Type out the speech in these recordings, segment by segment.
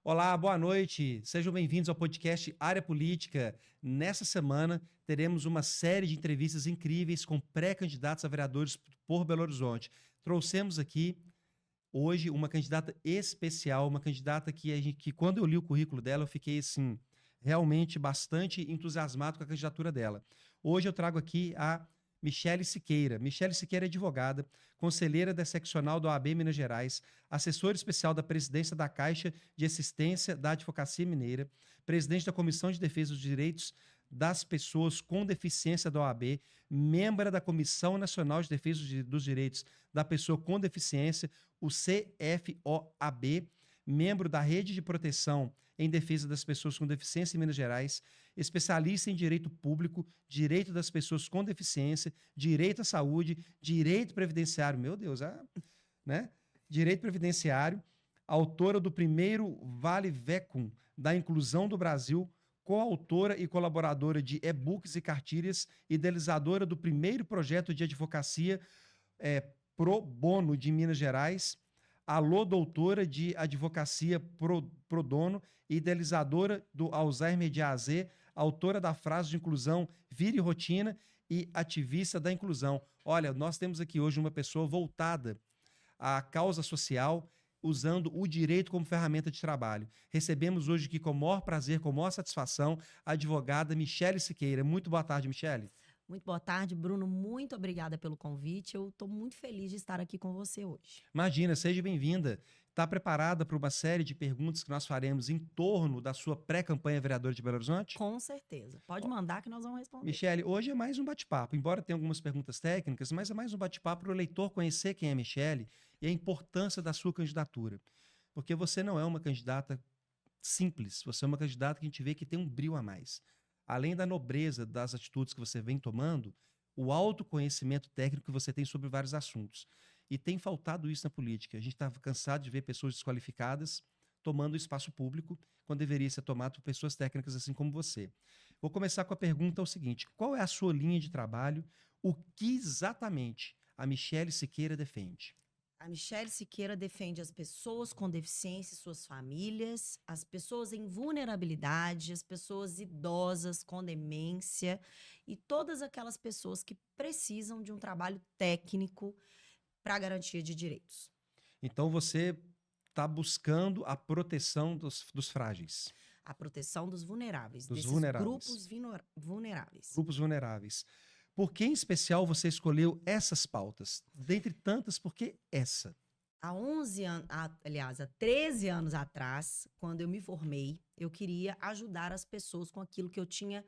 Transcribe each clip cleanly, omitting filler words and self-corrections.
Olá, boa noite. Sejam bem-vindos ao podcast Área Política. Nessa semana, teremos uma série de entrevistas incríveis com pré-candidatos a vereadores por Belo Horizonte. Trouxemos aqui hoje uma candidata especial, uma candidata que quando eu li o currículo dela, eu fiquei assim, realmente bastante entusiasmado com a candidatura dela. Hoje eu trago aqui a Michele Siqueira. Michele Siqueira é advogada, conselheira da seccional da OAB Minas Gerais, assessora especial da presidência da Caixa de Assistência da Advocacia Mineira, presidente da Comissão de Defesa dos Direitos das Pessoas com Deficiência da OAB, membro da Comissão Nacional de Defesa dos Direitos da Pessoa com Deficiência, o CFOAB, membro da Rede de Proteção em Defesa das Pessoas com Deficiência em Minas Gerais, especialista em direito público, direito das pessoas com deficiência, direito à saúde, direito previdenciário, meu Deus, né? Direito previdenciário, autora do primeiro Vale Vecum da Inclusão do Brasil, coautora e colaboradora de e-books e cartilhas, idealizadora do primeiro projeto de advocacia pro bono de Minas Gerais, alô doutora de advocacia pro dono, idealizadora do Alzheimer de A a Z, autora da frase de inclusão Vire Rotina e ativista da inclusão. Olha, nós temos aqui hoje uma pessoa voltada à causa social, usando o direito como ferramenta de trabalho. Recebemos hoje aqui com o maior prazer, com a maior satisfação, a advogada Michele Siqueira. Muito boa tarde, Michele. Muito boa tarde, Bruno. Muito obrigada pelo convite. Eu estou muito feliz de estar aqui com você hoje. Imagina, seja bem-vinda. Está preparada para uma série de perguntas que nós faremos em torno da sua pré-campanha vereadora de Belo Horizonte? Com certeza. Pode mandar que nós vamos responder. Michele, hoje é mais um bate-papo, embora tenha algumas perguntas técnicas, mas é mais um bate-papo para o eleitor conhecer quem é Michele e a importância da sua candidatura. Porque você não é uma candidata simples, você é uma candidata que a gente vê que tem um brilho a mais. Além da nobreza das atitudes que você vem tomando, o autoconhecimento técnico que você tem sobre vários assuntos. E tem faltado isso na política. A gente está cansado de ver pessoas desqualificadas tomando espaço público, quando deveria ser tomado por pessoas técnicas assim como você. Vou começar com a pergunta: é o seguinte, qual é a sua linha de trabalho? O que exatamente a Michele Siqueira defende? A Michele Siqueira defende as pessoas com deficiência e suas famílias, as pessoas em vulnerabilidade, as pessoas idosas com demência e todas aquelas pessoas que precisam de um trabalho técnico para a garantia de direitos. Então você está buscando a proteção dos frágeis. A proteção dos vulneráveis, Dos desses vulneráveis. grupos vulneráveis. Grupos vulneráveis. Por que em especial você escolheu essas pautas? Dentre tantas, por que essa? Há 11 anos, aliás, há 13 anos atrás, quando eu me formei, eu queria ajudar as pessoas com aquilo que eu tinha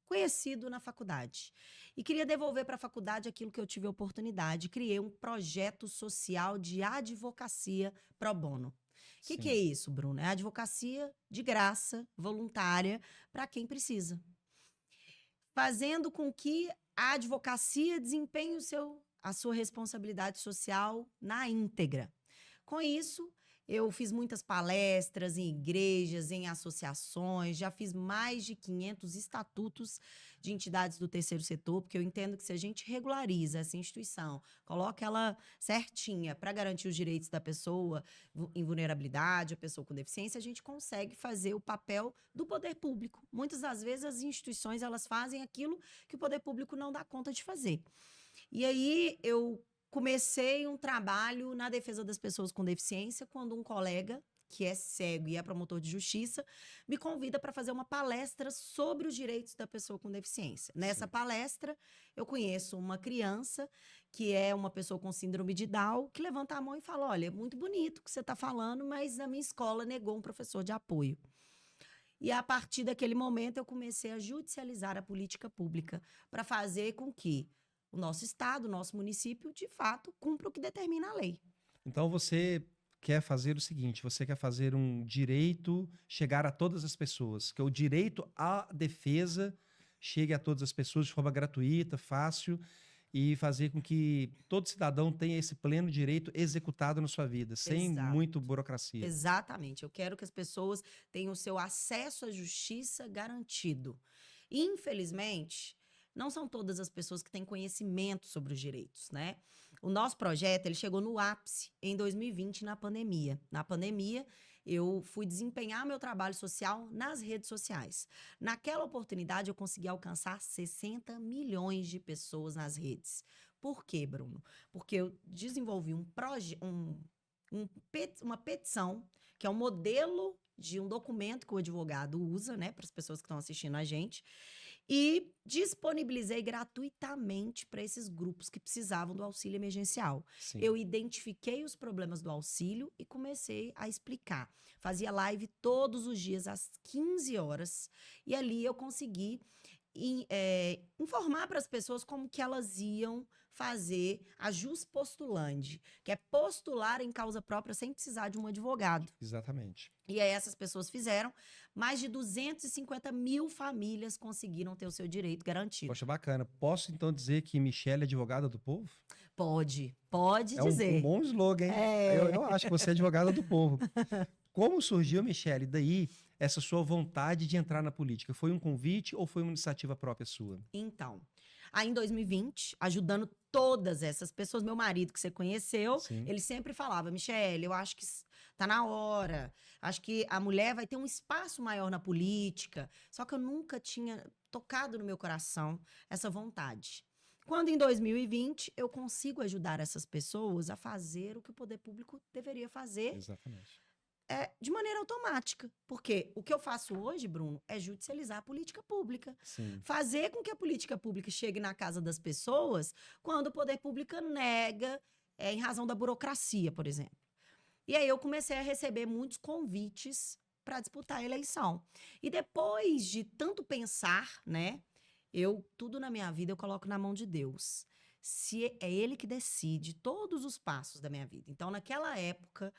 conhecido na faculdade. E queria devolver para a faculdade aquilo que eu tive a oportunidade. Criei um projeto social de advocacia pro bono. O que é isso, Bruno? É advocacia de graça, voluntária, para quem precisa. Fazendo com que a advocacia desempenhe a sua responsabilidade social na íntegra. Com isso, eu fiz muitas palestras em igrejas, em associações, já fiz mais de 500 estatutos de entidades do terceiro setor, porque eu entendo que se a gente regulariza essa instituição, coloca ela certinha para garantir os direitos da pessoa em vulnerabilidade, a pessoa com deficiência, a gente consegue fazer o papel do poder público. Muitas das vezes as instituições elas fazem aquilo que o poder público não dá conta de fazer. E aí eu comecei um trabalho na defesa das pessoas com deficiência quando um colega, que é cego e é promotor de justiça, me convida para fazer uma palestra sobre os direitos da pessoa com deficiência. Nessa palestra, eu conheço uma criança que é uma pessoa com síndrome de Down, que levanta a mão e fala: olha, é muito bonito o que você está falando, mas a minha escola negou um professor de apoio. E a partir daquele momento, eu comecei a judicializar a política pública para fazer com que o nosso estado, o nosso município, de fato, cumpra o que determina a lei. Então você quer fazer o seguinte, você quer fazer um direito chegar a todas as pessoas, que o direito à defesa chegue a todas as pessoas de forma gratuita, fácil, e fazer com que todo cidadão tenha esse pleno direito executado na sua vida, sem muito burocracia. Exatamente. Eu quero que as pessoas tenham o seu acesso à justiça garantido. Infelizmente, não são todas as pessoas que têm conhecimento sobre os direitos, né? O nosso projeto, ele chegou no ápice em 2020, na pandemia. Na pandemia, eu fui desempenhar meu trabalho social nas redes sociais. Naquela oportunidade, eu consegui alcançar 60 milhões de pessoas nas redes. Por quê, Bruno? Porque eu desenvolvi uma petição, que é um modelo de um documento que o advogado usa, né, para as pessoas que estão assistindo a gente, e disponibilizei gratuitamente para esses grupos que precisavam do auxílio emergencial. Sim. Eu identifiquei os problemas do auxílio e comecei a explicar. Fazia live todos os dias às 15 horas e ali eu consegui informar para as pessoas como que elas iam fazer a jus postulandi, que é postular em causa própria sem precisar de um advogado. Exatamente. E aí essas pessoas fizeram, mais de 250 mil famílias conseguiram ter o seu direito garantido. Poxa, bacana. Posso então dizer que Michele é advogada do povo? Pode É dizer. um bom slogan, hein? É. Eu acho que você é advogada do povo. Como surgiu, Michele, daí essa sua vontade de entrar na política? Foi um convite ou foi uma iniciativa própria sua? Então, aí em 2020, ajudando todas essas pessoas, meu marido que você conheceu, Sim. ele sempre falava, Michele, eu acho que tá na hora, acho que a mulher vai ter um espaço maior na política, só que eu nunca tinha tocado no meu coração essa vontade. Quando em 2020 eu consigo ajudar essas pessoas a fazer o que o poder público deveria fazer, Exatamente. de maneira automática. Porque o que eu faço hoje, Bruno, é judicializar a política pública. Sim. Fazer com que a política pública chegue na casa das pessoas quando o poder público nega, em razão da burocracia, por exemplo. E aí eu comecei a receber muitos convites para disputar a eleição. E depois de tanto pensar, né? Tudo na minha vida eu coloco na mão de Deus. Se é Ele que decide todos os passos da minha vida. Então, naquela época,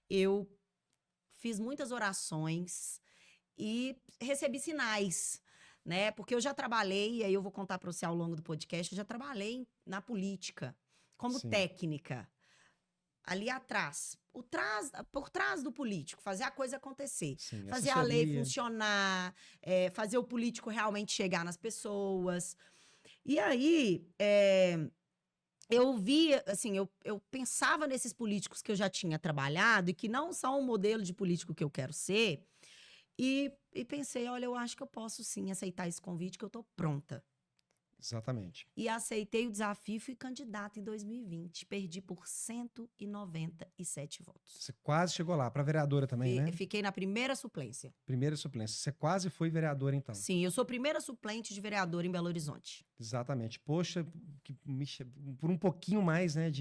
eu fiz muitas orações e recebi sinais, né? Porque eu já trabalhei, e aí eu vou contar para você ao longo do podcast, eu já trabalhei na política como Sim. técnica. Ali atrás, por trás do político, fazer a coisa acontecer. Sim. Fazer a lei Assessoria. funcionar, fazer o político realmente chegar nas pessoas. E aí, eu via, assim, eu pensava nesses políticos que eu já tinha trabalhado e que não são o modelo de político que eu quero ser. E pensei, olha, eu acho que eu posso sim aceitar esse convite, que eu tô pronta. Exatamente. E aceitei o desafio e fui candidata em 2020. Perdi por 197 votos. Você quase chegou lá, para vereadora também, né? Fiquei na primeira suplência. Primeira suplência. Você quase foi vereadora, então. Sim, eu sou primeira suplente de vereador em Belo Horizonte. Exatamente. Poxa, por um pouquinho mais, né?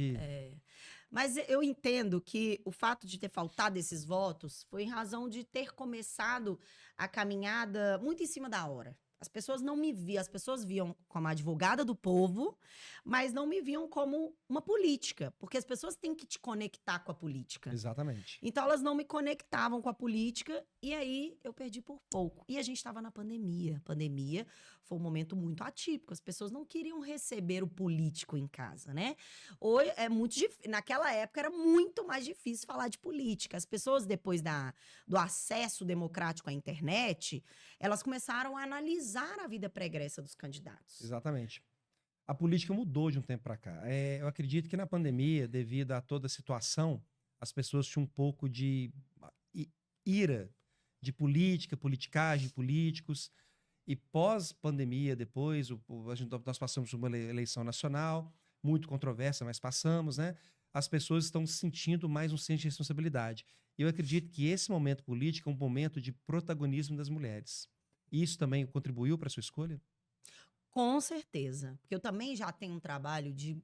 Mas eu entendo que o fato de ter faltado esses votos foi em razão de ter começado a caminhada muito em cima da hora. As pessoas não me viam, as pessoas viam como a advogada do povo, mas não me viam como uma política, porque as pessoas têm que te conectar com a política. Exatamente. Então elas não me conectavam com a política e aí eu perdi por pouco. E a gente estava na pandemia. Pandemia foi um momento muito atípico, as pessoas não queriam receber o político em casa, né? Hoje é muito difícil. Naquela época era muito mais difícil falar de política. As pessoas, depois do acesso democrático à internet, elas começaram a analisar a vida pregressa dos candidatos. Exatamente. A política mudou de um tempo para cá. Eu acredito que na pandemia, devido a toda a situação, as pessoas tinham um pouco de ira de política, politicagem, políticos. E pós-pandemia, depois, nós passamos por uma eleição nacional, muito controversa, mas passamos, né? As pessoas estão sentindo mais um senso de responsabilidade. E eu acredito que esse momento político é um momento de protagonismo das mulheres. Isso também contribuiu para a sua escolha? Com certeza. Porque eu também já tenho um trabalho de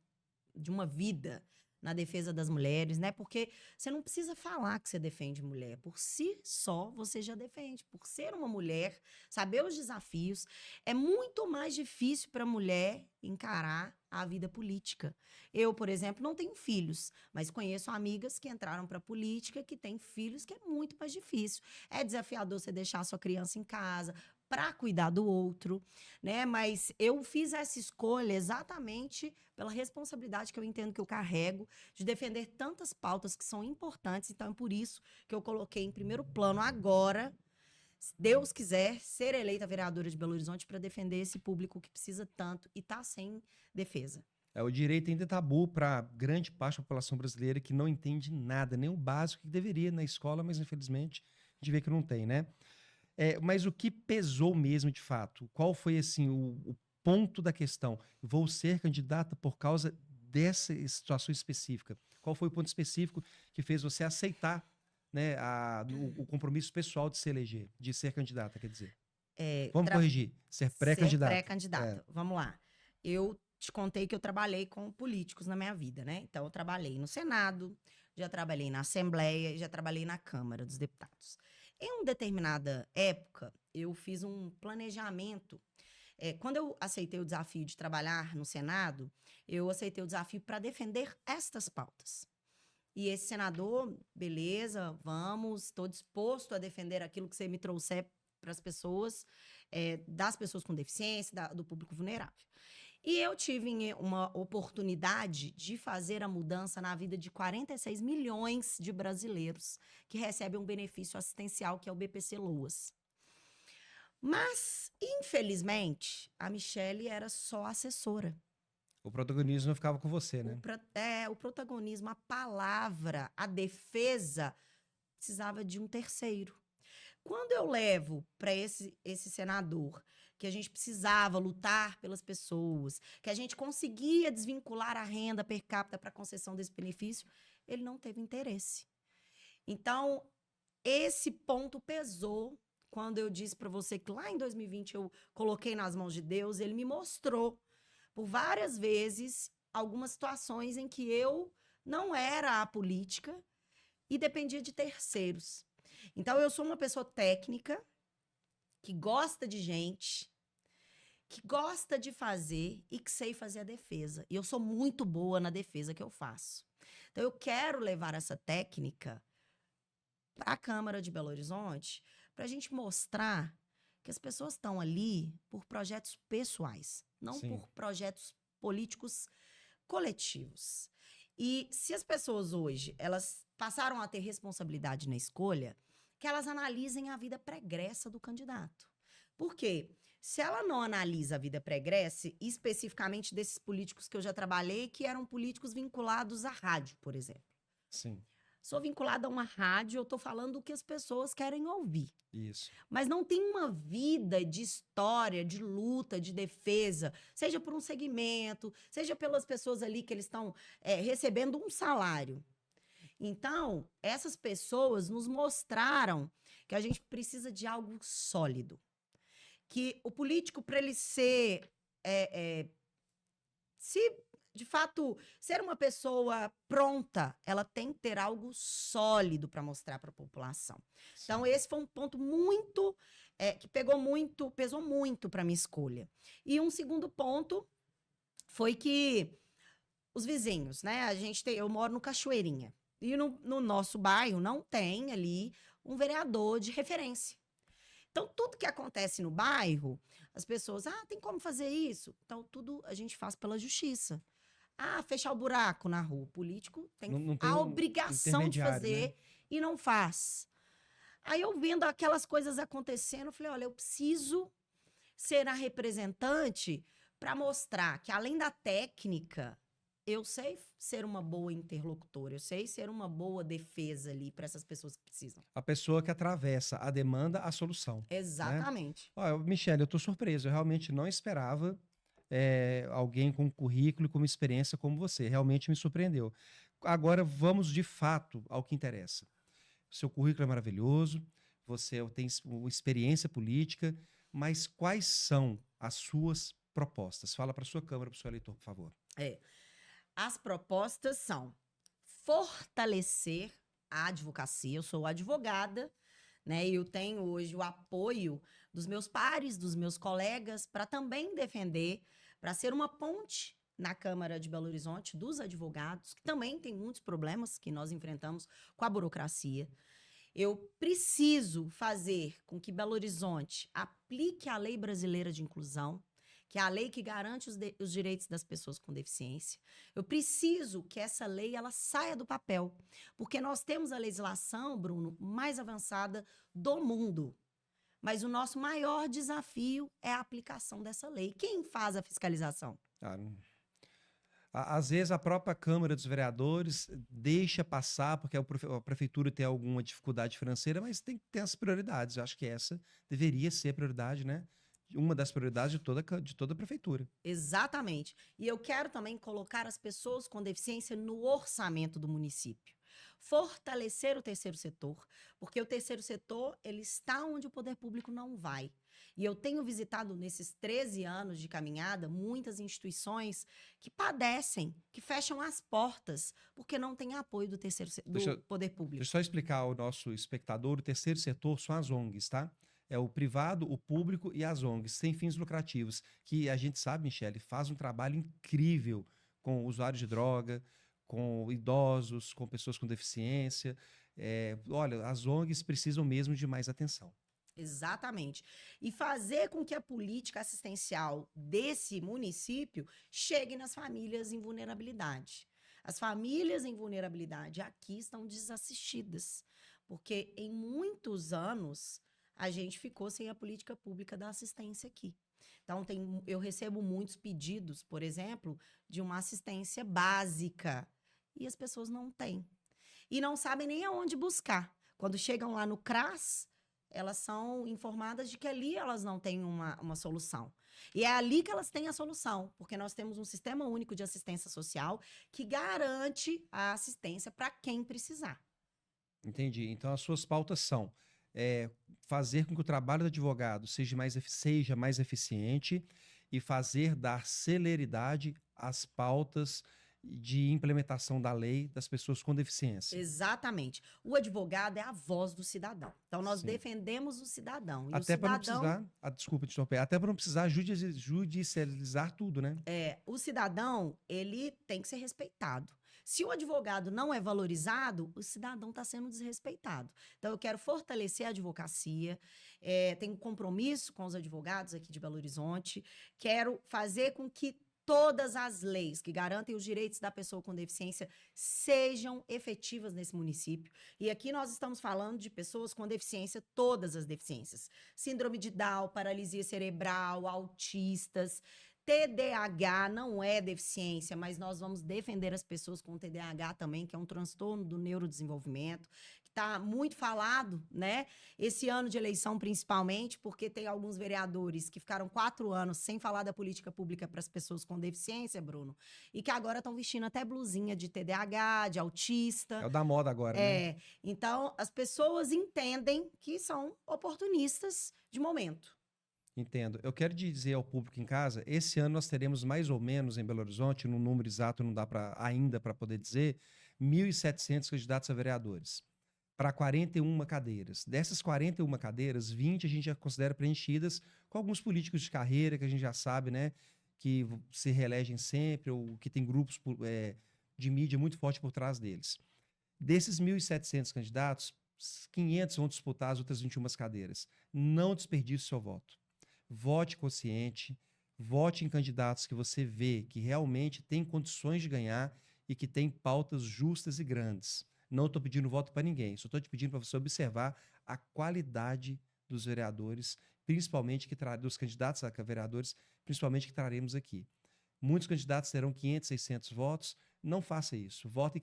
uma vida na defesa das mulheres, né? Porque você não precisa falar que você defende mulher. Por si só, você já defende. Por ser uma mulher, saber os desafios, é muito mais difícil para a mulher encarar a vida política. Eu, por exemplo, não tenho filhos, mas conheço amigas que entraram para a política que têm filhos, que é muito mais difícil. É desafiador você deixar a sua criança em casa para cuidar do outro, né? Mas eu fiz essa escolha exatamente pela responsabilidade que eu entendo que eu carrego de defender tantas pautas que são importantes. Então, é por isso que eu coloquei em primeiro plano agora, se Deus quiser, ser eleita vereadora de Belo Horizonte para defender esse público que precisa tanto e está sem defesa. O direito ainda é tabu para grande parte da população brasileira que não entende nada, nem o básico que deveria na escola, mas infelizmente a gente vê que não tem, né? Mas o que pesou mesmo de fato? Qual foi assim o ponto da questão? Vou ser candidata por causa dessa situação específica. Qual foi o ponto específico que fez você aceitar, né, o compromisso pessoal de se eleger, de ser candidata, quer dizer? Vamos corrigir, ser pré-candidata. Ser pré-candidata. Vamos lá. Eu te contei que eu trabalhei com políticos na minha vida, né? Então, eu trabalhei no Senado, já trabalhei na Assembleia, já trabalhei na Câmara dos Deputados. Em uma determinada época, eu fiz um planejamento. Quando eu aceitei o desafio de trabalhar no Senado, eu aceitei o desafio para defender estas pautas. E esse senador, beleza, vamos, estou disposto a defender aquilo que você me trouxer para as pessoas, das pessoas com deficiência, do público vulnerável. E eu tive uma oportunidade de fazer a mudança na vida de 46 milhões de brasileiros que recebem um benefício assistencial, que é o BPC Loas. Mas, infelizmente, a Michelle era só assessora. O protagonismo não ficava com você, né? O protagonismo, a palavra, a defesa, precisava de um terceiro. Quando eu levo para esse senador que a gente precisava lutar pelas pessoas, que a gente conseguia desvincular a renda per capita para a concessão desse benefício, ele não teve interesse. Então, esse ponto pesou quando eu disse para você que lá em 2020 eu coloquei nas mãos de Deus. Ele me mostrou por várias vezes algumas situações em que eu não era a política e dependia de terceiros. Então, eu sou uma pessoa técnica, que gosta de gente, que gosta de fazer e que sei fazer a defesa. E eu sou muito boa na defesa que eu faço. Então, eu quero levar essa técnica para a Câmara de Belo Horizonte para a gente mostrar que as pessoas estão ali por projetos pessoais, não Sim. por projetos políticos coletivos. E se as pessoas hoje, elas passaram a ter responsabilidade na escolha, que elas analisem a vida pregressa do candidato. Por quê? Se ela não analisa a vida pregressa, especificamente desses políticos que eu já trabalhei, que eram políticos vinculados à rádio, por exemplo. Sim. Sou vinculada a uma rádio, eu estou falando o que as pessoas querem ouvir. Isso. Mas não tem uma vida de história, de luta, de defesa, seja por um segmento, seja pelas pessoas ali que eles estão recebendo um salário. Então, essas pessoas nos mostraram que a gente precisa de algo sólido. Que o político, para ele ser, se de fato ser uma pessoa pronta, ela tem que ter algo sólido para mostrar para a população. Sim. Então, esse foi um ponto muito, que pesou muito para minha escolha. E um segundo ponto foi que os vizinhos, né? Eu moro no Cachoeirinha. E no nosso bairro não tem ali um vereador de referência. Então, tudo que acontece no bairro, as pessoas, tem como fazer isso? Então, tudo a gente faz pela justiça. Fechar o buraco na rua. O político tem a obrigação de fazer, né? E não faz. Aí, eu vendo aquelas coisas acontecendo, eu falei, olha, eu preciso ser a representante para mostrar que, além da técnica, eu sei ser uma boa interlocutora, eu sei ser uma boa defesa ali para essas pessoas que precisam. A pessoa que atravessa a demanda, a solução. Exatamente. Né? Michelle, eu estou surpreso. Eu realmente não esperava alguém com currículo e com experiência como você. Realmente me surpreendeu. Agora, vamos de fato ao que interessa. Seu currículo é maravilhoso, você tem uma experiência política, mas quais são as suas propostas? Fala para a sua Câmara, para o seu eleitor, por favor. As propostas são fortalecer a advocacia. Eu sou advogada, né? E eu tenho hoje o apoio dos meus pares, dos meus colegas, para também defender, para ser uma ponte na Câmara de Belo Horizonte dos advogados, que também tem muitos problemas que nós enfrentamos com a burocracia. Eu preciso fazer com que Belo Horizonte aplique a Lei Brasileira de Inclusão, que é a lei que garante os direitos das pessoas com deficiência. Eu preciso que essa lei ela saia do papel, porque nós temos a legislação, Bruno, mais avançada do mundo. Mas o nosso maior desafio é a aplicação dessa lei. Quem faz a fiscalização? Às vezes a própria Câmara dos Vereadores deixa passar porque a prefeitura tem alguma dificuldade financeira, mas tem que ter as prioridades. Eu acho que essa deveria ser a prioridade, né? Uma das prioridades de toda a prefeitura. Exatamente. E eu quero também colocar as pessoas com deficiência no orçamento do município. Fortalecer o terceiro setor, porque o terceiro setor, ele está onde o poder público não vai. E eu tenho visitado nesses 13 anos de caminhada muitas instituições que padecem, que fecham as portas, porque não tem apoio do do poder Deixa eu público. só explicar ao nosso espectador, o terceiro setor são as ONGs, tá? É o privado, o público e as ONGs, sem fins lucrativos, que a gente sabe, Michele, faz um trabalho incrível com usuários de droga, com idosos, com pessoas com deficiência. Olha, as ONGs precisam mesmo de mais atenção. Exatamente. E fazer com que a política assistencial desse município chegue nas famílias em vulnerabilidade. As famílias em vulnerabilidade aqui estão desassistidas, porque em muitos anos a gente ficou sem a política pública da assistência aqui. Então, eu recebo muitos pedidos, por exemplo, de uma assistência básica, e as pessoas não têm. E não sabem nem aonde buscar. Quando chegam lá no CRAS, elas são informadas de que ali elas não têm uma solução. E é ali que elas têm a solução, porque nós temos um sistema único de assistência social que garante a assistência para quem precisar. Entendi. Então, as suas pautas são fazer com que o trabalho do advogado seja mais eficiente e fazer dar celeridade às pautas de implementação da lei das pessoas com deficiência. Exatamente. O advogado é a voz do cidadão. Então, nós Sim. defendemos o cidadão. E Até o para cidadão, não precisar, desculpa te interromper, até para não precisar judicializar tudo, né? o cidadão, ele tem que ser respeitado. Se o advogado não é valorizado, o cidadão está sendo desrespeitado. Então, eu quero fortalecer a advocacia, tenho um compromisso com os advogados aqui de Belo Horizonte, quero fazer com que todas as leis que garantem os direitos da pessoa com deficiência sejam efetivas nesse município. E aqui nós estamos falando de pessoas com deficiência, todas as deficiências. Síndrome de Down, paralisia cerebral, autistas. TDAH não é deficiência, mas nós vamos defender as pessoas com TDAH também, que é um transtorno do neurodesenvolvimento, que está muito falado, né? Esse ano de eleição, principalmente, porque tem alguns vereadores que ficaram 4 anos sem falar da política pública para as pessoas com deficiência, Bruno, e que agora estão vestindo até blusinha de TDAH, de autista. É o da moda agora, né? Então, as pessoas entendem que são oportunistas de momento. Entendo. Eu quero dizer ao público em casa, esse ano nós teremos mais ou menos em Belo Horizonte, no número exato não dá ainda para poder dizer, 1.700 candidatos a vereadores, para 41 cadeiras. Dessas 41 cadeiras, 20 a gente já considera preenchidas com alguns políticos de carreira, que a gente já sabe, né, que se reelegem sempre, ou que tem grupos de mídia muito forte por trás deles. Desses 1.700 candidatos, 500 vão disputar as outras 21 cadeiras. Não desperdice o seu voto. Vote consciente, vote em candidatos que você vê que realmente têm condições de ganhar e que têm pautas justas e grandes. Não estou pedindo voto para ninguém, só estou te pedindo para você observar a qualidade dos vereadores, principalmente dos candidatos a vereadores, principalmente que traremos aqui. Muitos candidatos terão 500, 600 votos. Não faça isso. Vote em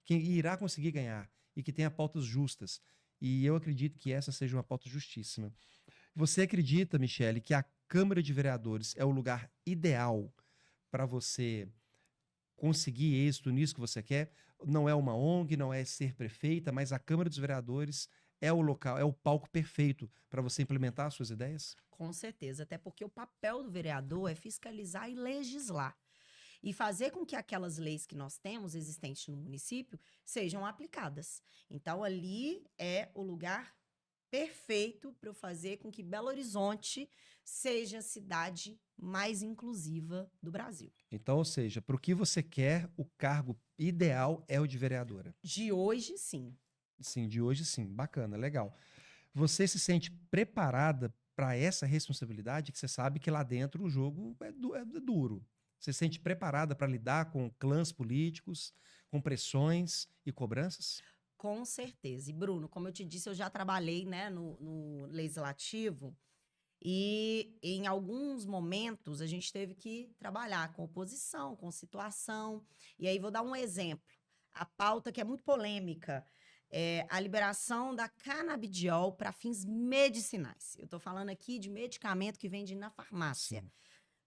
quem irá conseguir ganhar e que tenha pautas justas. E eu acredito que essa seja uma pauta justíssima. Você acredita, Michele, que a Câmara de Vereadores é o lugar ideal para você conseguir êxito nisso que você quer? Não é uma ONG, não é ser prefeita, mas a Câmara dos Vereadores é o local, é o palco perfeito para você implementar as suas ideias? Com certeza, até porque o papel do vereador é fiscalizar e legislar. E fazer com que aquelas leis que nós temos existentes no município sejam aplicadas. Então, ali é o lugar perfeito para eu fazer com que Belo Horizonte seja a cidade mais inclusiva do Brasil. Então, ou seja, para o que você quer, o cargo ideal é o de vereadora. De hoje, sim. Sim, de hoje sim. Bacana, legal. Você se sente preparada para essa responsabilidade, que você sabe que lá dentro o jogo é duro. Você se sente preparada para lidar com clãs políticos, com pressões e cobranças? Com certeza. E, Bruno, como eu te disse, eu já trabalhei, né, no legislativo E em alguns momentos a gente teve que trabalhar com oposição, com situação. E aí vou dar um exemplo. A pauta que é muito polêmica é a liberação da canabidiol para fins medicinais. Eu estou falando aqui de medicamento que vende na farmácia. Sim.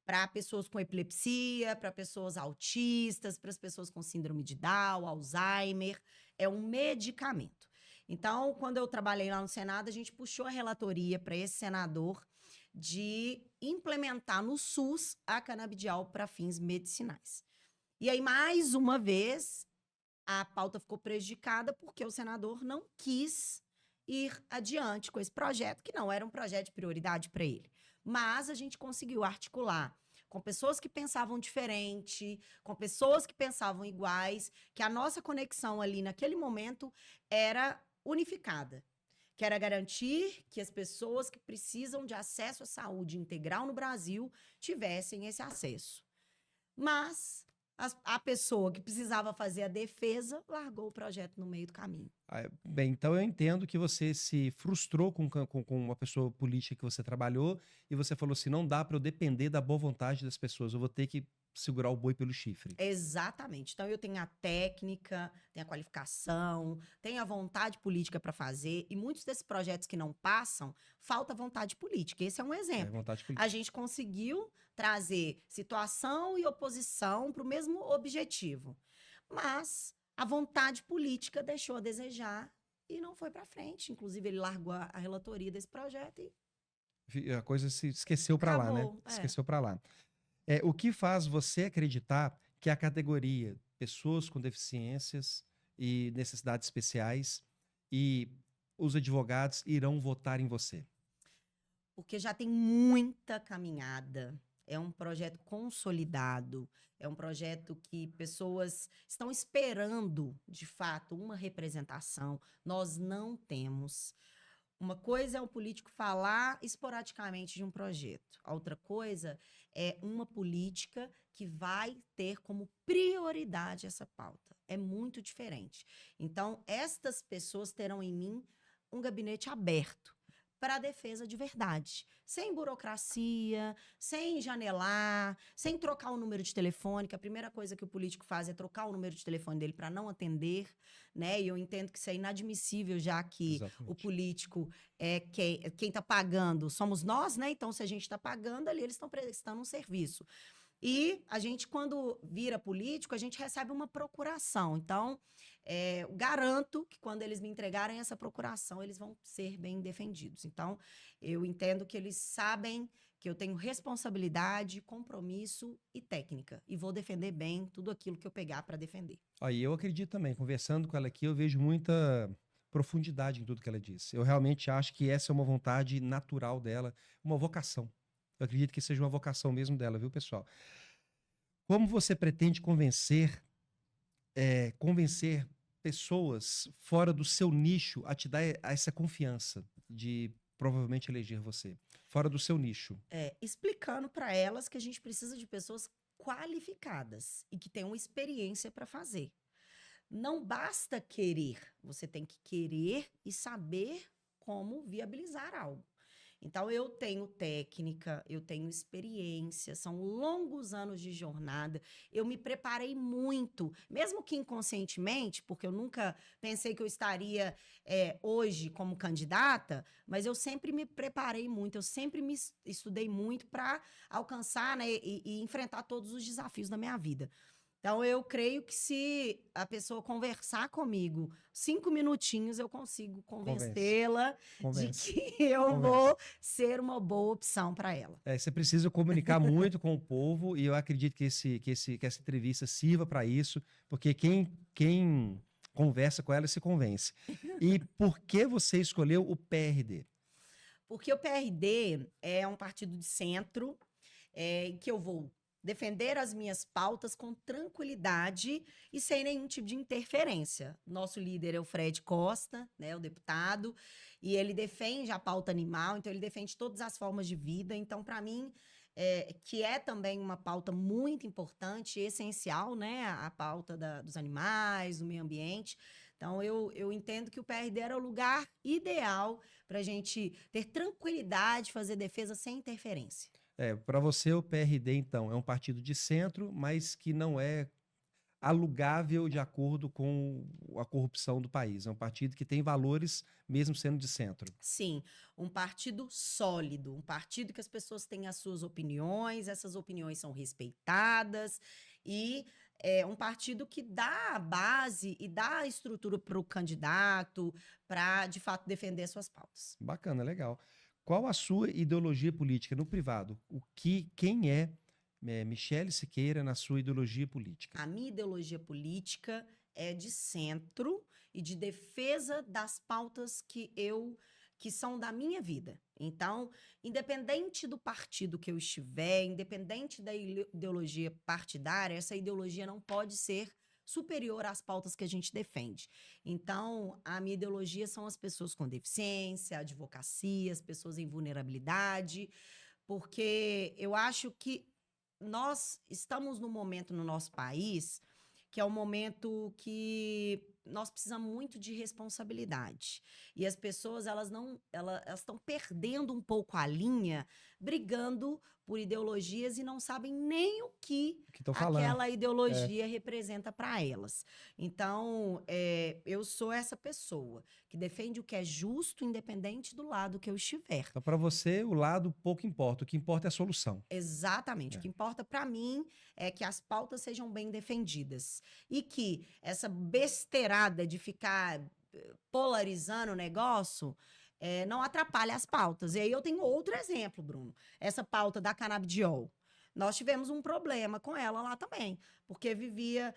Para pessoas com epilepsia, para pessoas autistas, para as pessoas com síndrome de Down, Alzheimer. É um medicamento. Então, quando eu trabalhei lá no Senado, a gente puxou a relatoria para esse senador de implementar no SUS a canabidiol para fins medicinais. E aí, mais uma vez, a pauta ficou prejudicada porque o senador não quis ir adiante com esse projeto, que não era um projeto de prioridade para ele. Mas a gente conseguiu articular com pessoas que pensavam diferente, com pessoas que pensavam iguais, que a nossa conexão ali naquele momento era unificada, que era garantir que as pessoas que precisam de acesso à saúde integral no Brasil tivessem esse acesso. Mas a pessoa que precisava fazer a defesa largou o projeto no meio do caminho. Bem, então eu entendo que você se frustrou com uma pessoa política que você trabalhou e você falou assim, não dá para eu depender da boa vontade das pessoas, eu vou ter que segurar o boi pelo chifre. Exatamente. Então, eu tenho a técnica, tenho a qualificação, tenho a vontade política para fazer. E muitos desses projetos que não passam, falta vontade política. Esse é um exemplo. Vontade A política. gente conseguiu trazer situação e oposição para o mesmo objetivo. Mas a vontade política deixou a desejar e não foi para frente. Inclusive, ele largou a relatoria desse projeto e A coisa se esqueceu para lá, né? acabou. Esqueceu para lá. O que faz você acreditar que a categoria pessoas com deficiências e necessidades especiais e os advogados irão votar em você? Porque já tem muita caminhada. É um projeto consolidado, é um projeto que pessoas estão esperando, de fato, uma representação. Nós não temos. Uma coisa é um político falar esporadicamente de um projeto. A outra coisa é uma política que vai ter como prioridade essa pauta. É muito diferente. Então, estas pessoas terão em mim um gabinete aberto para a defesa de verdade. Sem burocracia, sem janelar, sem trocar o número de telefone, que a primeira coisa que o político faz é trocar o número de telefone dele para não atender, né? E eu entendo que isso é inadmissível, já que Exatamente. o político é quem está pagando somos nós, né? Então, se a gente está pagando ali, eles estão prestando um serviço. E a gente, quando vira político, a gente recebe uma procuração. Então, garanto que quando eles me entregarem essa procuração, eles vão ser bem defendidos. Então, eu entendo que eles sabem que eu tenho responsabilidade, compromisso e técnica. E vou defender bem tudo aquilo que eu pegar para defender. Aí eu acredito também, conversando com ela aqui, eu vejo muita profundidade em tudo que ela disse. Eu realmente acho que essa é uma vontade natural dela, uma vocação. Eu acredito que seja uma vocação mesmo dela, viu, pessoal? Como você pretende convencer pessoas fora do seu nicho a te dar essa confiança de provavelmente eleger você? Fora do seu nicho. Explicando para elas que a gente precisa de pessoas qualificadas e que tenham experiência para fazer. Não basta querer, você tem que querer e saber como viabilizar algo. Então, eu tenho técnica, eu tenho experiência, são longos anos de jornada. Eu me preparei muito, mesmo que inconscientemente, porque eu nunca pensei que eu estaria hoje como candidata, mas eu sempre me preparei muito, eu sempre me estudei muito para alcançar, né, e enfrentar todos os desafios da minha vida. Então, eu creio que se a pessoa conversar comigo 5 minutinhos, eu consigo convencê-la de que eu vou ser uma boa opção para ela. Você precisa comunicar muito com o povo e eu acredito que essa entrevista sirva para isso, porque quem conversa com ela se convence. E por que você escolheu o PRD? Porque o PRD é um partido de centro que eu vou defender as minhas pautas com tranquilidade e sem nenhum tipo de interferência. Nosso líder é o Fred Costa, né, o deputado, e ele defende a pauta animal, então ele defende todas as formas de vida. Então, para mim, que é também uma pauta muito importante, essencial, né, a pauta dos animais, do meio ambiente, Então, eu entendo que o PRD era o lugar ideal para a gente ter tranquilidade, fazer defesa sem interferência. Para você, o PRD, então, é um partido de centro, mas que não é alugável de acordo com a corrupção do país. É um partido que tem valores, mesmo sendo de centro. Sim, um partido sólido, um partido que as pessoas têm as suas opiniões, essas opiniões são respeitadas e é um partido que dá a base e dá a estrutura para o candidato para, de fato, defender suas pautas. Bacana, legal. Qual a sua ideologia política no privado? Quem é Michele Siqueira na sua ideologia política? A minha ideologia política é de centro e de defesa das pautas que são da minha vida. Então, independente do partido que eu estiver, independente da ideologia partidária, essa ideologia não pode ser superior às pautas que a gente defende. Então, a minha ideologia são as pessoas com deficiência, a advocacia, as pessoas em vulnerabilidade, porque eu acho que nós estamos num momento no nosso país que é um momento que nós precisamos muito de responsabilidade. E as pessoas, elas estão perdendo um pouco a linha, brigando por ideologias e não sabem nem o que estão falando. aquela ideologia representa para elas. Então, eu sou essa pessoa que defende o que é justo, independente do lado que eu estiver. Então, para você, o lado pouco importa. O que importa é a solução. Exatamente. O que importa para mim é que as pautas sejam bem defendidas. E que essa besteirada de ficar polarizando o negócio não atrapalhe as pautas. E aí eu tenho outro exemplo, Bruno. Essa pauta da canabidiol. Nós tivemos um problema com ela lá também. Porque vivia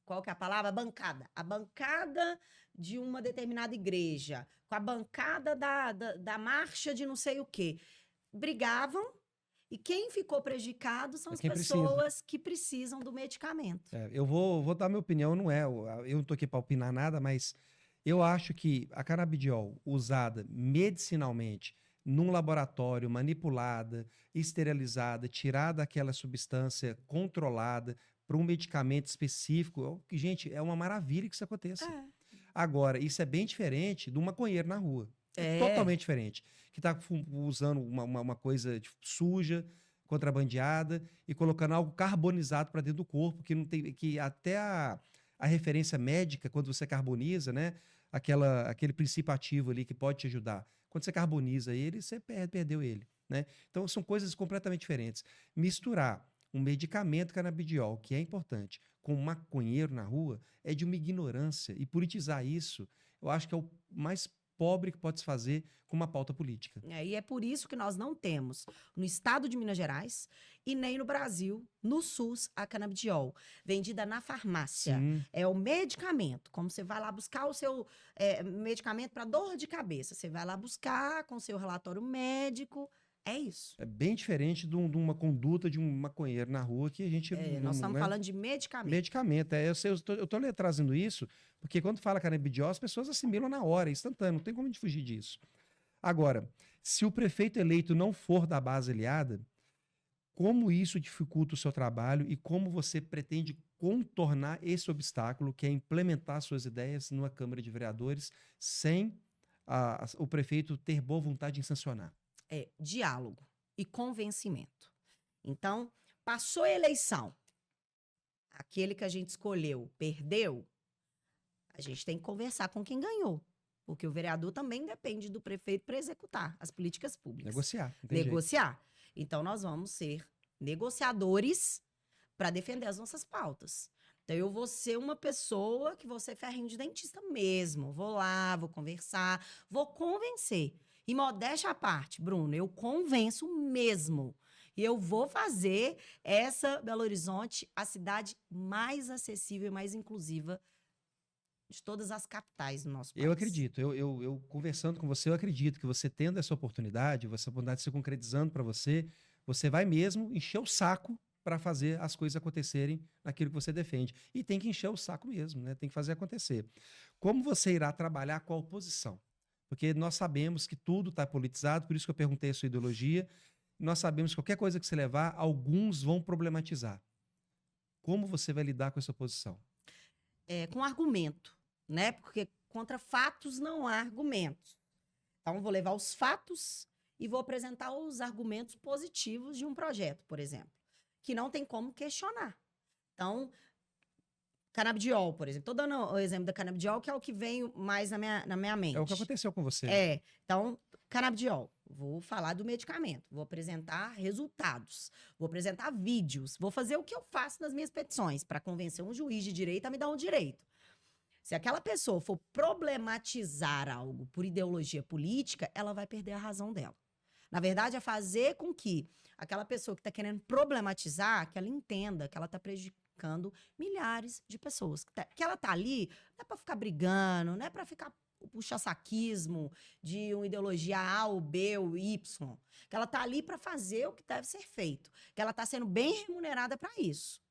qual que é a palavra? A bancada de uma determinada igreja, com a bancada da marcha de não sei o quê. Brigavam, e quem ficou prejudicado são as pessoas que precisam do medicamento. Eu vou dar minha opinião, eu não tô aqui para opinar nada, mas eu acho que a canabidiol usada medicinalmente num laboratório, manipulada, esterilizada, tirada aquela substância controlada para um medicamento específico, gente, é uma maravilha que isso aconteça. Agora, isso é bem diferente de um maconheiro na rua. É totalmente diferente. Que está usando uma coisa suja, contrabandeada, e colocando algo carbonizado para dentro do corpo, que não tem, que até a referência médica, quando você carboniza, né? Aquele princípio ativo ali que pode te ajudar. Quando você carboniza ele, você perdeu ele. Né? Então, são coisas completamente diferentes. Misturar um medicamento canabidiol, que é importante, com um maconheiro na rua, é de uma ignorância. E politizar isso, eu acho que é o mais pobre que pode se fazer com uma pauta política. E é por isso que nós não temos no estado de Minas Gerais e nem no Brasil, no SUS, a canabidiol, vendida na farmácia. Sim. É o medicamento, como você vai lá buscar o seu medicamento para dor de cabeça. Você vai lá buscar com seu relatório médico. É isso. É bem diferente de uma conduta de um maconheiro na rua que a gente... nós estamos falando de medicamento. Medicamento. Eu tô trazendo isso porque quando fala canabidiol, as pessoas assimilam na hora, instantâneo. Não tem como a gente fugir disso. Agora, se o prefeito eleito não for da base aliada, como isso dificulta o seu trabalho e como você pretende contornar esse obstáculo, que é implementar suas ideias numa Câmara de Vereadores sem o prefeito ter boa vontade em sancionar? Diálogo e convencimento. Então, passou a eleição, aquele que a gente escolheu perdeu, a gente tem que conversar com quem ganhou. Porque o vereador também depende do prefeito para executar as políticas públicas. Negociar. Então, nós vamos ser negociadores para defender as nossas pautas. Então, eu vou ser uma pessoa que vou ser ferrinho de dentista mesmo. Vou lá, vou conversar, vou convencer. E modéstia à parte, Bruno, eu convenço mesmo. E eu vou fazer essa Belo Horizonte a cidade mais acessível e mais inclusiva de todas as capitais do nosso país. Eu acredito. Eu conversando com você, eu acredito que você tendo essa oportunidade se concretizando para você, você vai mesmo encher o saco para fazer as coisas acontecerem naquilo que você defende. E tem que encher o saco mesmo, né? Tem que fazer acontecer. Como você irá trabalhar com a oposição? Porque nós sabemos que tudo está politizado, por isso que eu perguntei a sua ideologia. Nós sabemos que qualquer coisa que você levar, alguns vão problematizar. Como você vai lidar com essa oposição? com argumento, né? Porque contra fatos não há argumentos. Então, eu vou levar os fatos e vou apresentar os argumentos positivos de um projeto, por exemplo, que não tem como questionar. Então, canabidiol, por exemplo. Estou dando o exemplo da canabidiol, que é o que vem mais na minha mente. É o que aconteceu com você. Então, canabidiol. Vou falar do medicamento, vou apresentar resultados, vou apresentar vídeos, vou fazer o que eu faço nas minhas petições para convencer um juiz de direito a me dar um direito. Se aquela pessoa for problematizar algo por ideologia política, ela vai perder a razão dela. Na verdade, é fazer com que aquela pessoa que está querendo problematizar, que ela entenda que ela está prejudicando milhares de pessoas. Que ela está ali, não é para ficar brigando, não é para ficar puxa-saquismo de uma ideologia A ou B ou Y. Que ela está ali para fazer o que deve ser feito. Que ela está sendo bem remunerada para isso.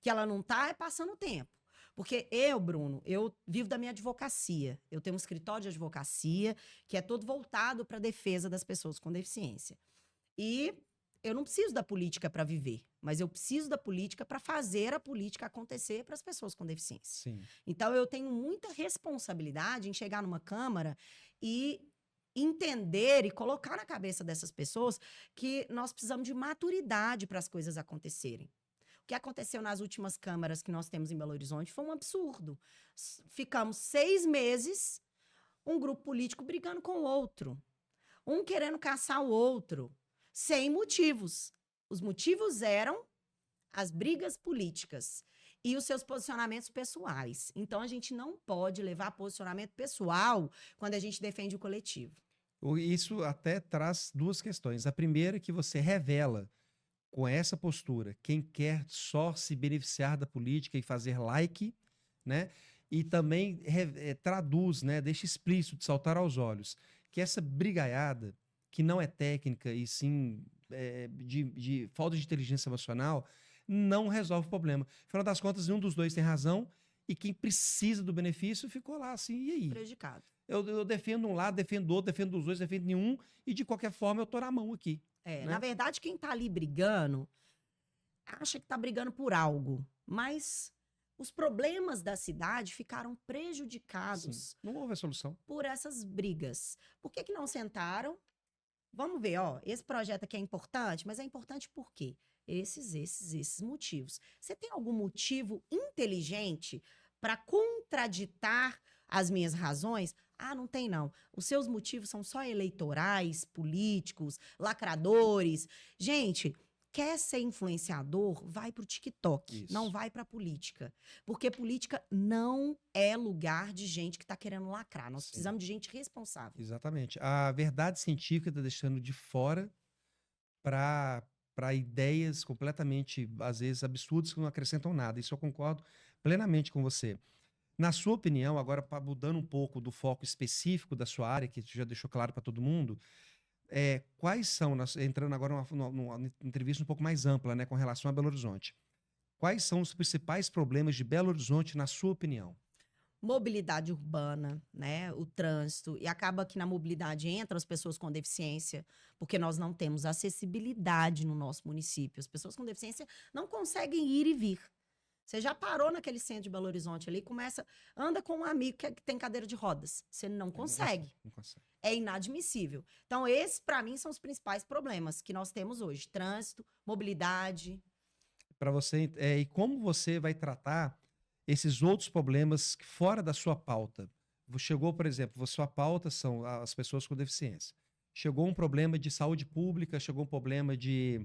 Que ela não está passando tempo. Porque Bruno, eu vivo da minha advocacia. Eu tenho um escritório de advocacia que é todo voltado para a defesa das pessoas com deficiência. E eu não preciso da política para viver, mas eu preciso da política para fazer a política acontecer para as pessoas com deficiência. Sim. Então, eu tenho muita responsabilidade em chegar numa Câmara e entender e colocar na cabeça dessas pessoas que nós precisamos de maturidade para as coisas acontecerem. O que aconteceu nas últimas câmaras que nós temos em Belo Horizonte foi um absurdo. Ficamos 6 meses, um grupo político brigando com o outro, um querendo caçar o outro, sem motivos. Os motivos eram as brigas políticas e os seus posicionamentos pessoais. Então, a gente não pode levar posicionamento pessoal quando a gente defende o coletivo. Isso até traz duas questões. A primeira é que você revela com essa postura quem quer só se beneficiar da política e fazer like, né? E também traduz, né? Deixa explícito, de saltar aos olhos, que essa brigaiada, que não é técnica e sim de falta de inteligência emocional, não resolve o problema. Afinal das contas, nenhum dos dois tem razão e quem precisa do benefício ficou lá assim, e aí? Prejudicado. Eu defendo um lado, defendo outro, defendo os dois, defendo nenhum e de qualquer forma eu tô na mão aqui. Né? Na verdade, quem tá ali brigando acha que tá brigando por algo, mas os problemas da cidade ficaram prejudicados. Sim, não houve a solução. Por essas brigas. Por que não sentaram? Vamos ver, esse projeto aqui é importante, mas é importante por quê? Esses motivos. Você tem algum motivo inteligente para contraditar as minhas razões? Ah, não tem não. Os seus motivos são só eleitorais, políticos, lacradores. Gente, quer ser influenciador? Vai pro TikTok, Isso. não vai pra política. Porque política não é lugar de gente que tá querendo lacrar. Nós precisamos de gente responsável. Exatamente. A verdade científica está deixando de fora para ideias completamente, às vezes, absurdas que não acrescentam nada. Isso eu concordo plenamente com você. Na sua opinião, agora mudando um pouco do foco específico da sua área, que já deixou claro para todo mundo, quais são, entrando agora numa entrevista um pouco mais ampla, né, com relação a Belo Horizonte, quais são os principais problemas de Belo Horizonte, na sua opinião? Mobilidade urbana, né, o trânsito, e acaba que na mobilidade entram as pessoas com deficiência, porque nós não temos acessibilidade no nosso município. As pessoas com deficiência não conseguem ir e vir. Você já parou naquele centro de Belo Horizonte ali, anda com um amigo que tem cadeira de rodas. Você não consegue. Não consegue. É inadmissível. Então, esses, para mim, são os principais problemas que nós temos hoje. Trânsito, mobilidade. Para você, e como você vai tratar esses outros problemas fora da sua pauta? Chegou, por exemplo, sua pauta são as pessoas com deficiência. Chegou um problema de saúde pública, chegou um problema de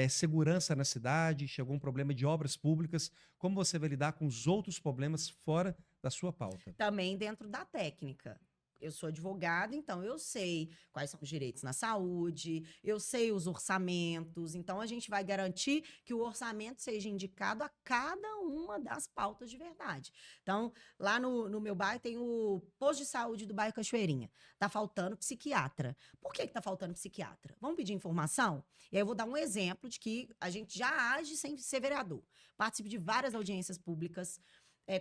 segurança na cidade, chegou um problema de obras públicas. Como você vai lidar com os outros problemas fora da sua pauta? Também dentro da técnica. Eu sou advogada, então eu sei quais são os direitos na saúde, eu sei os orçamentos, então a gente vai garantir que o orçamento seja indicado a cada uma das pautas de verdade. Então, lá no meu bairro tem o posto de saúde do bairro Cachoeirinha. Tá faltando psiquiatra. Por que tá faltando psiquiatra? Vamos pedir informação? E aí eu vou dar um exemplo de que a gente já age sem ser vereador. Participo de várias audiências públicas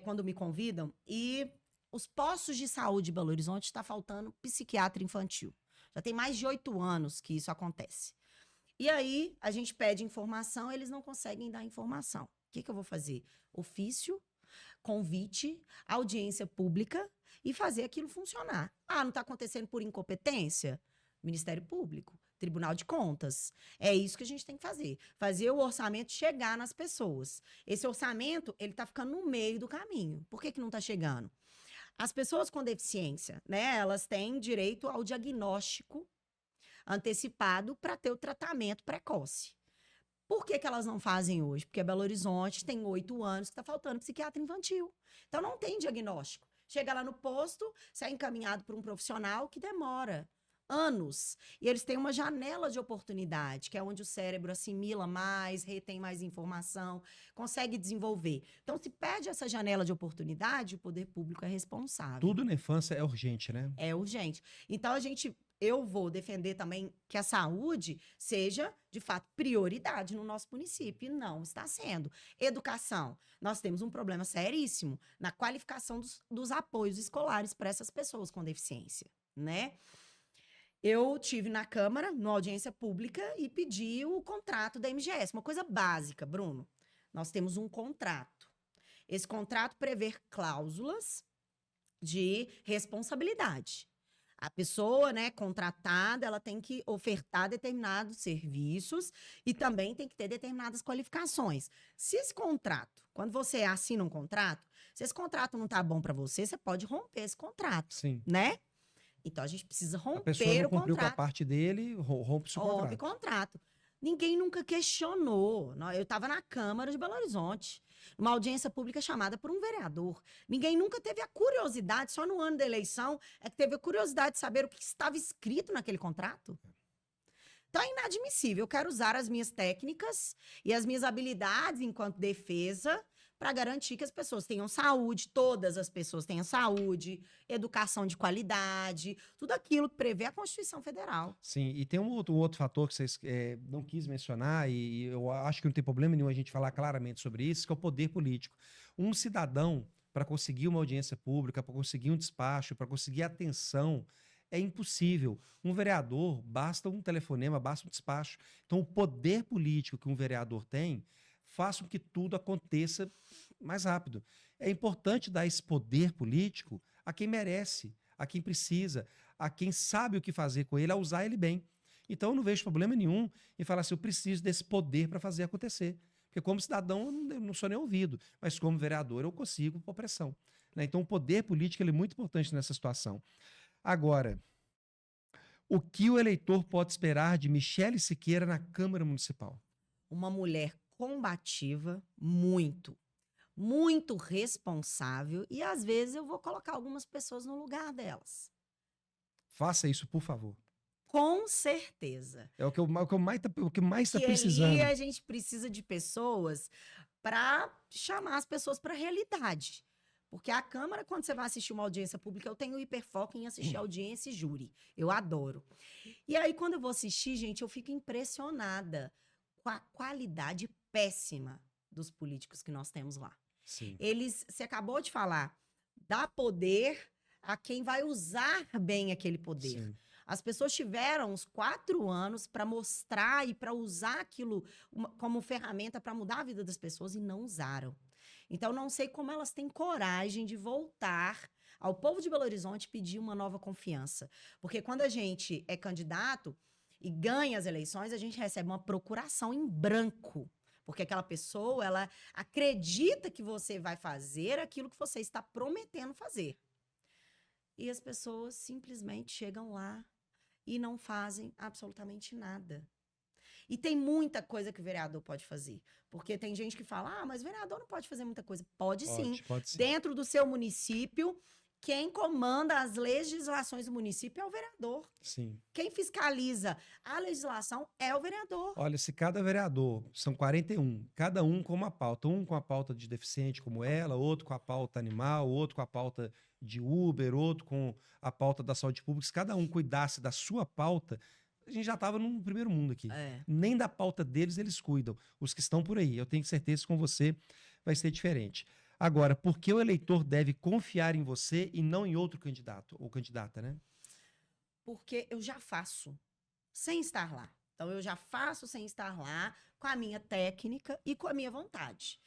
quando me convidam e os postos de saúde de Belo Horizonte está faltando psiquiatra infantil. Já tem mais de 8 anos que isso acontece. E aí, a gente pede informação, eles não conseguem dar informação. O que eu vou fazer? Ofício convite, audiência pública e fazer aquilo funcionar. Ah, não está acontecendo por incompetência? Ministério Público, Tribunal de Contas. É isso que a gente tem que fazer. Fazer o orçamento chegar nas pessoas. Esse orçamento, ele está ficando no meio do caminho. Por que não está chegando? As pessoas com deficiência, né, elas têm direito ao diagnóstico antecipado para ter o tratamento precoce. Por que elas não fazem hoje? Porque Belo Horizonte tem 8 anos que está faltando psiquiatra infantil. Então, não tem diagnóstico. Chega lá no posto, você é encaminhado por um profissional que demora anos. E eles têm uma janela de oportunidade, que é onde o cérebro assimila mais, retém mais informação, consegue desenvolver. Então, se perde essa janela de oportunidade, o poder público é responsável. Tudo na infância é urgente, né? É urgente. Então, eu vou defender também que a saúde seja, de fato, prioridade no nosso município. E não está sendo. Educação. Nós temos um problema seríssimo na qualificação dos apoios escolares para essas pessoas com deficiência, né? Eu tive na Câmara, numa audiência pública, e pedi o contrato da MGS. Uma coisa básica, Bruno. Nós temos um contrato. Esse contrato prevê cláusulas de responsabilidade. A pessoa, né, contratada, ela tem que ofertar determinados serviços e também tem que ter determinadas qualificações. Se esse contrato, quando você assina um contrato, se esse contrato não tá bom para você, você pode romper esse contrato, Sim. né? Então, a gente precisa romper o contrato. A pessoa não cumpriu com a parte dele, rompe-se o contrato. Rompe contrato. Ninguém nunca questionou. Eu estava na Câmara de Belo Horizonte, numa audiência pública chamada por um vereador. Ninguém nunca teve a curiosidade, só no ano da eleição, é que teve a curiosidade de saber o que estava escrito naquele contrato. Então, é inadmissível. Eu quero usar as minhas técnicas e as minhas habilidades enquanto defesa para garantir que as pessoas tenham saúde, todas as pessoas tenham saúde, educação de qualidade, tudo aquilo que prevê a Constituição Federal. Sim, e tem um outro fator que vocês não quis mencionar, e eu acho que não tem problema nenhum a gente falar claramente sobre isso, que é o poder político. Um cidadão, para conseguir uma audiência pública, para conseguir um despacho, para conseguir atenção, é impossível. Um vereador, basta um telefonema, basta um despacho. Então, o poder político que um vereador tem faz com que tudo aconteça mais rápido. É importante dar esse poder político a quem merece, a quem precisa, a quem sabe o que fazer com ele, a usar ele bem. Então, eu não vejo problema nenhum em falar assim, eu preciso desse poder para fazer acontecer. Porque como cidadão, eu não sou nem ouvido, mas como vereador, eu consigo por pressão. Né? Então, o poder político ele é muito importante nessa situação. Agora, o que o eleitor pode esperar de Michele Siqueira na Câmara Municipal? Uma mulher combativa, muito responsável, e às vezes eu vou colocar algumas pessoas no lugar delas. Faça isso, por favor. Com certeza. É o que mais está precisando. E a gente precisa de pessoas para chamar as pessoas para a realidade. Porque a Câmara, quando você vai assistir uma audiência pública, eu tenho hiperfoco em assistir audiência e júri. Eu adoro. E aí, quando eu vou assistir, gente, eu fico impressionada com a qualidade péssima dos políticos que nós temos lá. Sim. Você acabou de falar, dá poder a quem vai usar bem aquele poder. Sim. As pessoas tiveram uns 4 anos para mostrar e para usar aquilo como ferramenta para mudar a vida das pessoas e não usaram. Então, não sei como elas têm coragem de voltar ao povo de Belo Horizonte pedir uma nova confiança. Porque quando a gente é candidato e ganha as eleições, a gente recebe uma procuração em branco. Porque aquela pessoa, ela acredita que você vai fazer aquilo que você está prometendo fazer. E as pessoas simplesmente chegam lá e não fazem absolutamente nada. E tem muita coisa que o vereador pode fazer. Porque tem gente que fala, mas o vereador não pode fazer muita coisa. Pode sim. Pode sim. Dentro do seu município, quem comanda as legislações do município é o vereador. Sim. Quem fiscaliza a legislação é o vereador. Olha, se cada vereador, são 41, cada um com uma pauta, um com a pauta de deficiente como ela, outro com a pauta animal, outro com a pauta de Uber, outro com a pauta da saúde pública, se cada um cuidasse da sua pauta, a gente já estava no primeiro mundo aqui. Nem da pauta deles eles cuidam, os que estão por aí. Eu tenho certeza que com você vai ser diferente. Agora, por que o eleitor deve confiar em você e não em outro candidato ou candidata, né? Porque eu já faço sem estar lá. Então, eu já faço sem estar lá, com a minha técnica e com a minha vontade.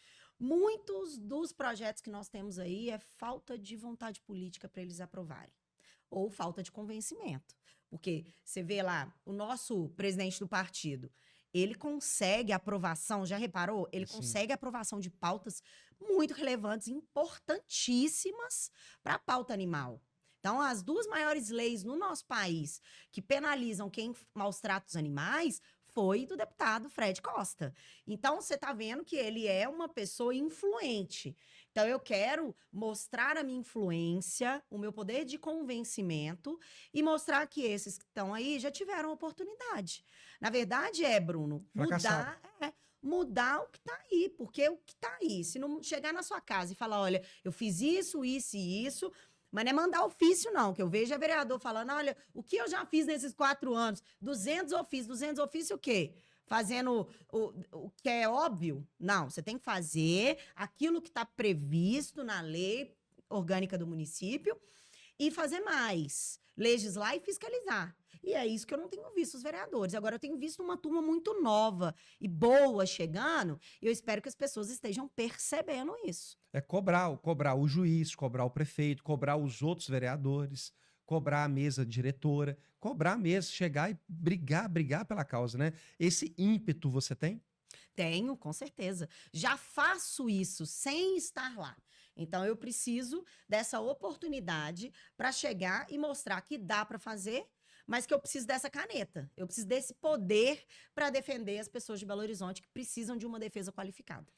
Muitos dos projetos que nós temos aí é falta de vontade política para eles aprovarem, ou falta de convencimento. Porque você vê lá, o nosso presidente do partido, ele consegue aprovação, já reparou? Ele Sim. consegue aprovação de pautas muito relevantes, importantíssimas para a pauta animal. Então, as duas maiores leis no nosso país que penalizam quem maus trata os animais foi do deputado Fred Costa. Então, você está vendo que ele é uma pessoa influente. Então, eu quero mostrar a minha influência, o meu poder de convencimento e mostrar que esses que estão aí já tiveram oportunidade. Na verdade, Bruno, Fracassaram. mudar o que está aí. Porque o que está aí, se não chegar na sua casa e falar, olha, eu fiz isso, isso e isso, mas não é mandar ofício, não, que eu vejo a vereador falando, olha, o que eu já fiz nesses 4 anos? 200 ofícios o quê? Fazendo o que é óbvio? Não, você tem que fazer aquilo que está previsto na lei orgânica do município e fazer mais, legislar e fiscalizar. E é isso que eu não tenho visto os vereadores. Agora, eu tenho visto uma turma muito nova e boa chegando, e eu espero que as pessoas estejam percebendo isso. É cobrar o juiz, cobrar o prefeito, cobrar os outros vereadores, cobrar a mesa diretora, cobrar mesmo, chegar e brigar pela causa, né? Esse ímpeto você tem? Tenho, com certeza. Já faço isso sem estar lá. Então, eu preciso dessa oportunidade para chegar e mostrar que dá para fazer, mas que eu preciso dessa caneta. Eu preciso desse poder para defender as pessoas de Belo Horizonte que precisam de uma defesa qualificada.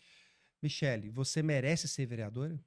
Michele, você merece ser vereadora?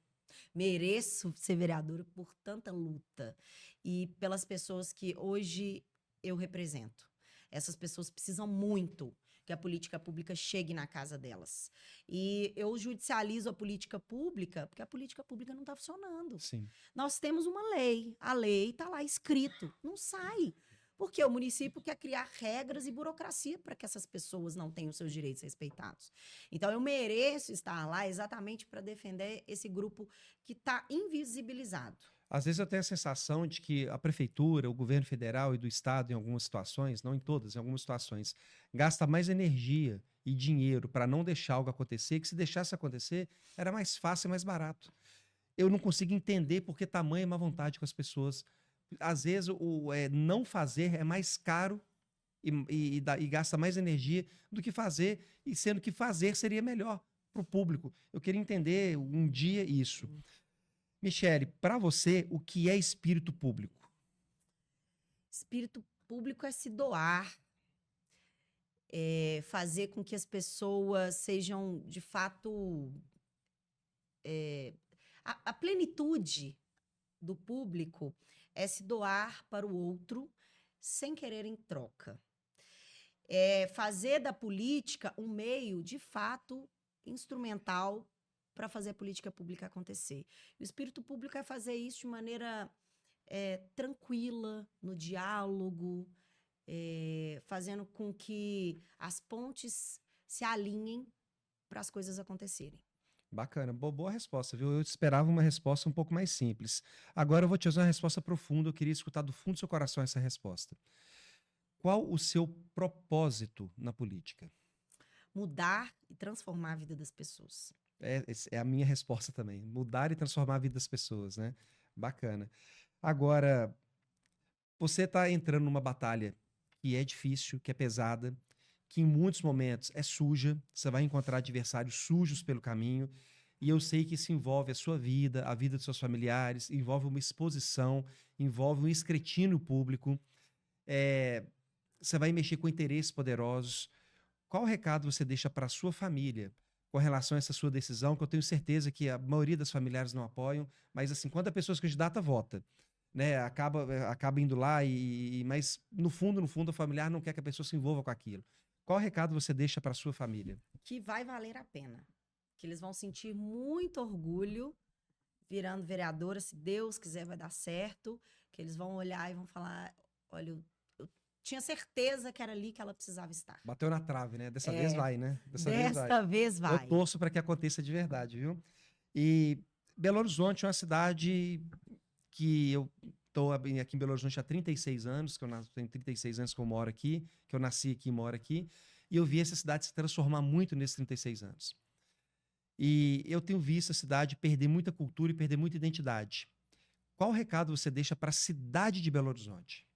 Mereço ser vereadora por tanta luta e pelas pessoas que hoje eu represento. Essas pessoas precisam muito que a política pública chegue na casa delas. E eu judicializo a política pública porque a política pública não está funcionando. Sim. Nós temos uma lei, a lei está lá escrito, não sai. Porque o município quer criar regras e burocracia para que essas pessoas não tenham seus direitos respeitados. Então, eu mereço estar lá exatamente para defender esse grupo que está invisibilizado. Às vezes eu tenho a sensação de que a prefeitura, o governo federal e do estado, em algumas situações, não em todas, em algumas situações, gasta mais energia e dinheiro para não deixar algo acontecer, que se deixasse acontecer, era mais fácil e mais barato. Eu não consigo entender por que tamanha má vontade com as pessoas. Às vezes, não fazer é mais caro e gasta mais energia do que fazer, e sendo que fazer seria melhor para o público. Eu queria entender um dia isso. Michele, para você, o que é espírito público? Espírito público é se doar, fazer com que as pessoas sejam, de fato, a plenitude do público é se doar para o outro sem querer em troca. É fazer da política um meio, de fato, instrumental para fazer a política pública acontecer. O espírito público é fazer isso de maneira tranquila, no diálogo, fazendo com que as pontes se alinhem para as coisas acontecerem. Bacana, boa resposta, viu? Eu esperava uma resposta um pouco mais simples. Agora eu vou te fazer uma resposta profunda, eu queria escutar do fundo do seu coração essa resposta. Qual o seu propósito na política? Mudar e transformar a vida das pessoas. É a minha resposta também. Mudar e transformar a vida das pessoas, né? Bacana. Agora, você está entrando numa batalha que é difícil, que é pesada, que em muitos momentos é suja, você vai encontrar adversários sujos pelo caminho, e eu sei que isso envolve a sua vida, a vida dos seus familiares, envolve uma exposição, envolve um escrutínio público, você vai mexer com interesses poderosos. Qual recado você deixa para a sua família com relação a essa sua decisão, que eu tenho certeza que a maioria das familiares não apoiam, mas assim, quando a pessoa se candidata, vota, né? Acaba indo lá, mas no fundo, o familiar não quer que a pessoa se envolva com aquilo. Qual recado você deixa para a sua família? Que vai valer a pena. Que eles vão sentir muito orgulho virando vereadora, se Deus quiser vai dar certo, que eles vão olhar e vão falar, olha, eu tinha certeza que era ali que ela precisava estar. Bateu na trave, né? Dessa vez vai, né? Desta vez vai. Eu torço para que aconteça de verdade, viu? E Belo Horizonte é uma cidade que eu estou aqui em Belo Horizonte há 36 anos, tenho 36 anos que eu moro aqui, que eu nasci aqui e moro aqui, e eu vi essa cidade se transformar muito nesses 36 anos. E eu tenho visto a cidade perder muita cultura e perder muita identidade. Qual recado você deixa para a cidade de Belo Horizonte?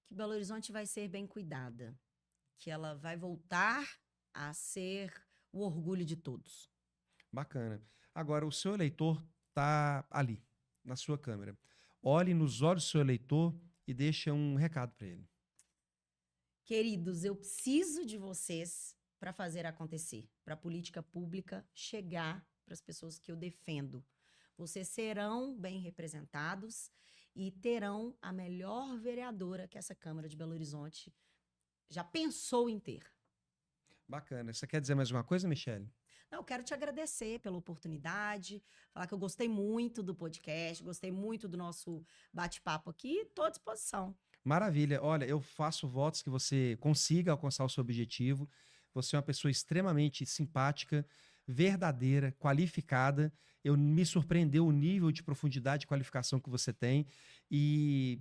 Que Belo Horizonte vai ser bem cuidada, que ela vai voltar a ser o orgulho de todos. Bacana. Agora, o seu eleitor está ali, na sua câmera. Olhe nos olhos do seu eleitor e deixe um recado para ele. Queridos, eu preciso de vocês para fazer acontecer, para a política pública chegar para as pessoas que eu defendo. Vocês serão bem representados e terão a melhor vereadora que essa Câmara de Belo Horizonte já pensou em ter. Bacana. Você quer dizer mais uma coisa, Michele? Não, eu quero te agradecer pela oportunidade, falar que eu gostei muito do podcast, gostei muito do nosso bate-papo aqui, estou à disposição. Maravilha. Olha, eu faço votos que você consiga alcançar o seu objetivo. Você é uma pessoa extremamente simpática, verdadeira, qualificada. Eu me surpreendeu o nível de profundidade e qualificação que você tem. E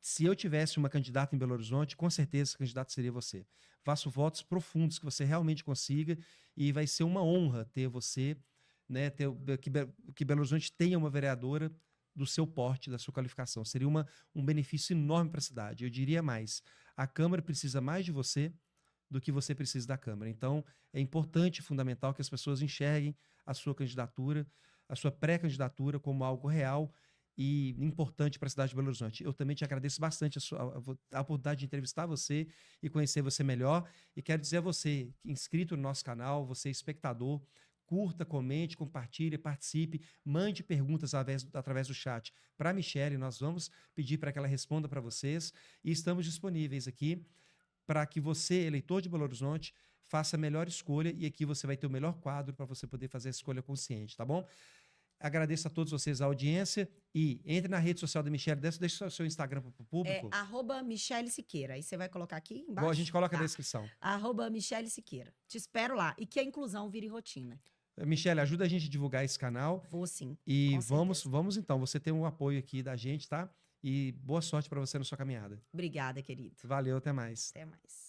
se eu tivesse uma candidata em Belo Horizonte, com certeza esse candidato seria você. Faço votos profundos que você realmente consiga e vai ser uma honra ter você, né, que Belo Horizonte tenha uma vereadora do seu porte, da sua qualificação. Seria um benefício enorme para a cidade. Eu diria mais, a Câmara precisa mais de você do que você precisa da Câmara. Então, é importante e fundamental que as pessoas enxerguem a sua candidatura, a sua pré-candidatura como algo real e importante para a cidade de Belo Horizonte. Eu também te agradeço bastante a oportunidade de entrevistar você e conhecer você melhor. E quero dizer a você, inscrito no nosso canal, você espectador, curta, comente, compartilhe, participe, mande perguntas através do chat para a Michele. Nós vamos pedir para que ela responda para vocês e estamos disponíveis aqui para que você, eleitor de Belo Horizonte, faça a melhor escolha e aqui você vai ter o melhor quadro para você poder fazer a escolha consciente, tá bom? Agradeço a todos vocês a audiência e entre na rede social da Michele, deixa o seu Instagram para o público. @Michele Siqueira. Aí você vai colocar aqui embaixo. Bom, a gente coloca na descrição. @Michele Siqueira. Te espero lá. E que a inclusão vire rotina. Michele, ajuda a gente a divulgar esse canal. Vou sim. E vamos então, você tem um apoio aqui da gente, tá? E boa sorte para você na sua caminhada. Obrigada, querido. Valeu, até mais. Até mais.